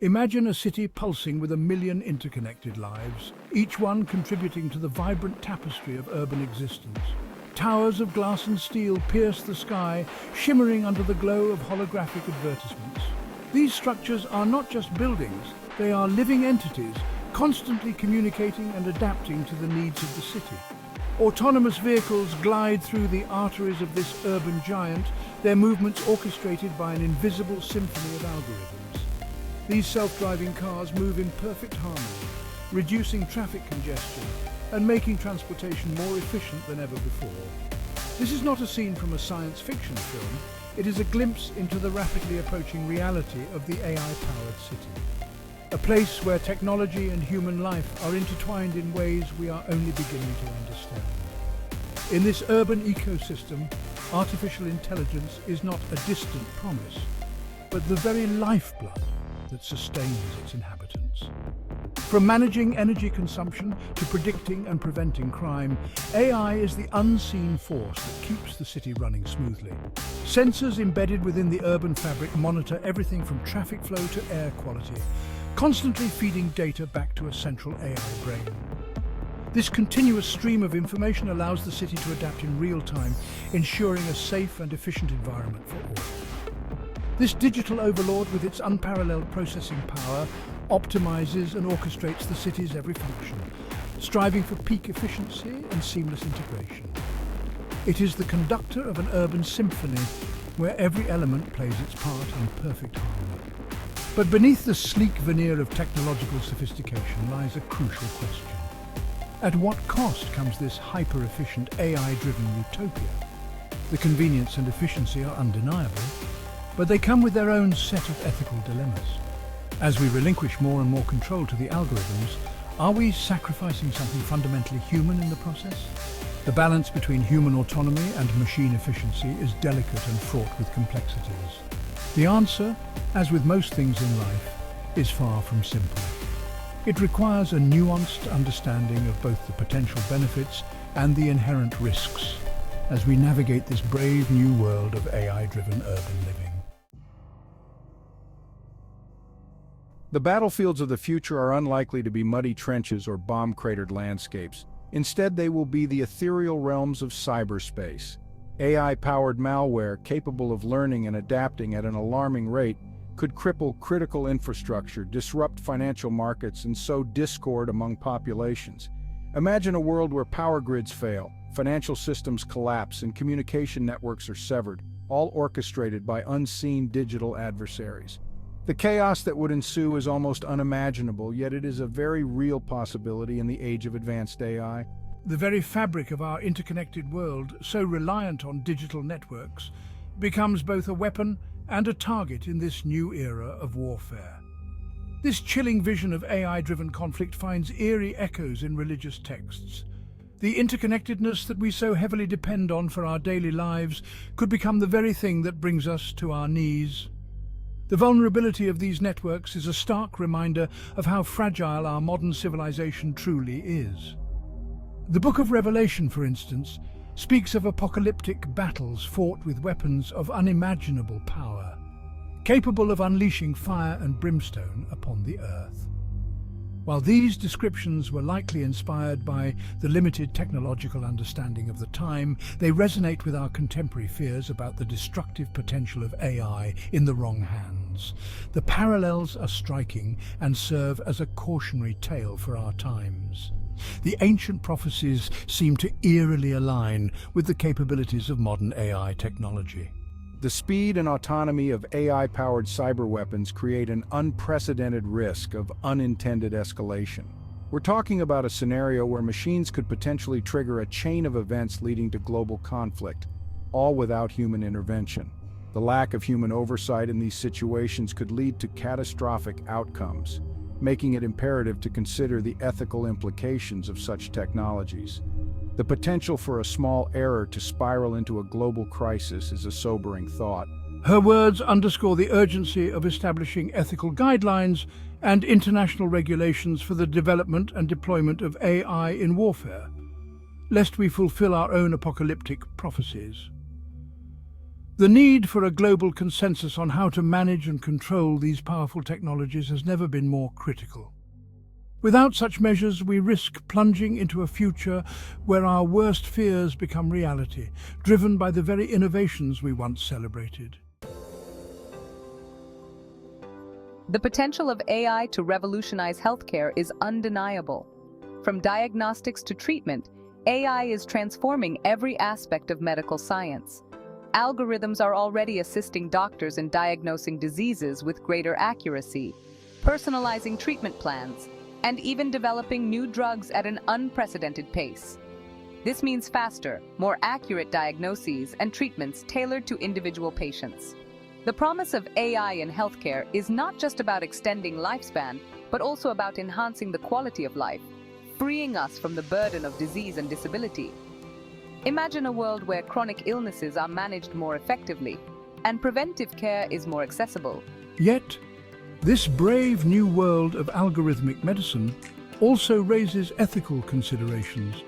Imagine a city pulsing with 1 million interconnected lives, each one contributing to the vibrant tapestry of urban existence. Towers of glass and steel pierce the sky, shimmering under the glow of holographic advertisements. These structures are not just buildings, they are living entities, constantly communicating and adapting to the needs of the city. Autonomous vehicles glide through the arteries of this urban giant, their movements orchestrated by an invisible symphony of algorithms. These self-driving cars move in perfect harmony, reducing traffic congestion and making transportation more efficient than ever before. This is not a scene from a science fiction film, it is a glimpse into the rapidly approaching reality of the AI-powered city. A place where technology and human life are intertwined in ways we are only beginning to understand. In this urban ecosystem, artificial intelligence is not a distant promise, but the very lifeblood that sustains its inhabitants. From managing energy consumption to predicting and preventing crime, AI is the unseen force that keeps the city running smoothly. Sensors embedded within the urban fabric monitor everything from traffic flow to air quality, constantly feeding data back to a central AI brain. This continuous stream of information allows the city to adapt in real time, ensuring a safe and efficient environment for all. This digital overlord, with its unparalleled processing power, optimizes and orchestrates the city's every function, striving for peak efficiency and seamless integration. It is the conductor of an urban symphony where every element plays its part in perfect harmony. But beneath the sleek veneer of technological sophistication lies a crucial question. At what cost comes this hyper-efficient AI-driven utopia? The convenience and efficiency are undeniable, but they come with their own set of ethical dilemmas. As we relinquish more and more control to the algorithms, are we sacrificing something fundamentally human in the process? The balance between human autonomy and machine efficiency is delicate and fraught with complexities. The answer, as with most things in life, is far from simple. It requires a nuanced understanding of both the potential benefits and the inherent risks as we navigate this brave new world of AI-driven urban living. The battlefields of the future are unlikely to be muddy trenches or bomb-cratered landscapes. Instead, they will be the ethereal realms of cyberspace. AI-powered malware capable of learning and adapting at an alarming rate could cripple critical infrastructure, disrupt financial markets, and sow discord among populations. Imagine a world where power grids fail, financial systems collapse, and communication networks are severed, all orchestrated by unseen digital adversaries. The chaos that would ensue is almost unimaginable, yet it is a very real possibility in the age of advanced AI. The very fabric of our interconnected world, so reliant on digital networks, becomes both a weapon and a target in this new era of warfare. This chilling vision of AI-driven conflict finds eerie echoes in religious texts. The interconnectedness that we so heavily depend on for our daily lives could become the very thing that brings us to our knees. The vulnerability of these networks is a stark reminder of how fragile our modern civilization truly is. The Book of Revelation, for instance, speaks of apocalyptic battles fought with weapons of unimaginable power, capable of unleashing fire and brimstone upon the earth. While these descriptions were likely inspired by the limited technological understanding of the time, they resonate with our contemporary fears about the destructive potential of AI in the wrong hands. The parallels are striking and serve as a cautionary tale for our times. The ancient prophecies seem to eerily align with the capabilities of modern AI technology. The speed and autonomy of AI-powered cyber weapons create an unprecedented risk of unintended escalation. We're talking about a scenario where machines could potentially trigger a chain of events leading to global conflict, all without human intervention. The lack of human oversight in these situations could lead to catastrophic outcomes, making it imperative to consider the ethical implications of such technologies. The potential for a small error to spiral into a global crisis is a sobering thought. Her words underscore the urgency of establishing ethical guidelines and international regulations for the development and deployment of AI in warfare, lest we fulfill our own apocalyptic prophecies. The need for a global consensus on how to manage and control these powerful technologies has never been more critical. Without such measures, we risk plunging into a future where our worst fears become reality, driven by the very innovations we once celebrated. The potential of AI to revolutionize healthcare is undeniable. From diagnostics to treatment, AI is transforming every aspect of medical science. Algorithms are already assisting doctors in diagnosing diseases with greater accuracy, personalizing treatment plans, and even developing new drugs at an unprecedented pace. This means faster, more accurate diagnoses and treatments tailored to individual patients. The promise of AI in healthcare is not just about extending lifespan, but also about enhancing the quality of life, freeing us from the burden of disease and disability. Imagine a world where chronic illnesses are managed more effectively and preventive care is more accessible. Yet, this brave new world of algorithmic medicine also raises ethical considerations.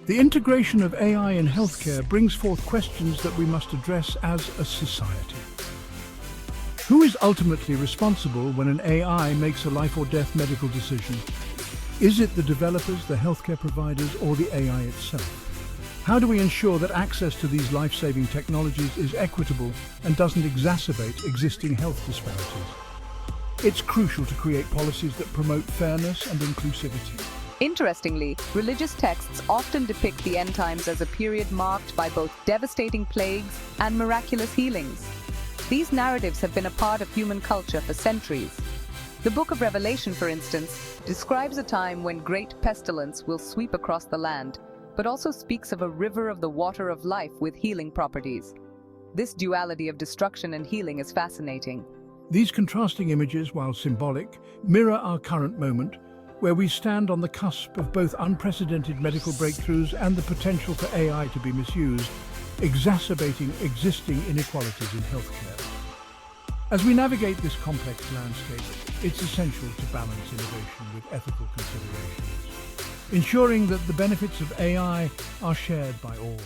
The integration of AI in healthcare brings forth questions that we must address as a society. Who is ultimately responsible when an AI makes a life or death medical decision? Is it the developers, the healthcare providers, or the AI itself? How do we ensure that access to these life-saving technologies is equitable and doesn't exacerbate existing health disparities? It's crucial to create policies that promote fairness and inclusivity. Interestingly, religious texts often depict the end times as a period marked by both devastating plagues and miraculous healings. These narratives have been a part of human culture for centuries. The Book of Revelation, for instance, describes a time when great pestilence will sweep across the land, but also speaks of a river of the water of life with healing properties. This duality of destruction and healing is fascinating. These contrasting images, while symbolic, mirror our current moment, where we stand on the cusp of both unprecedented medical breakthroughs and the potential for AI to be misused, exacerbating existing inequalities in healthcare. As we navigate this complex landscape, it's essential to balance innovation with ethical considerations, ensuring that the benefits of AI are shared by all.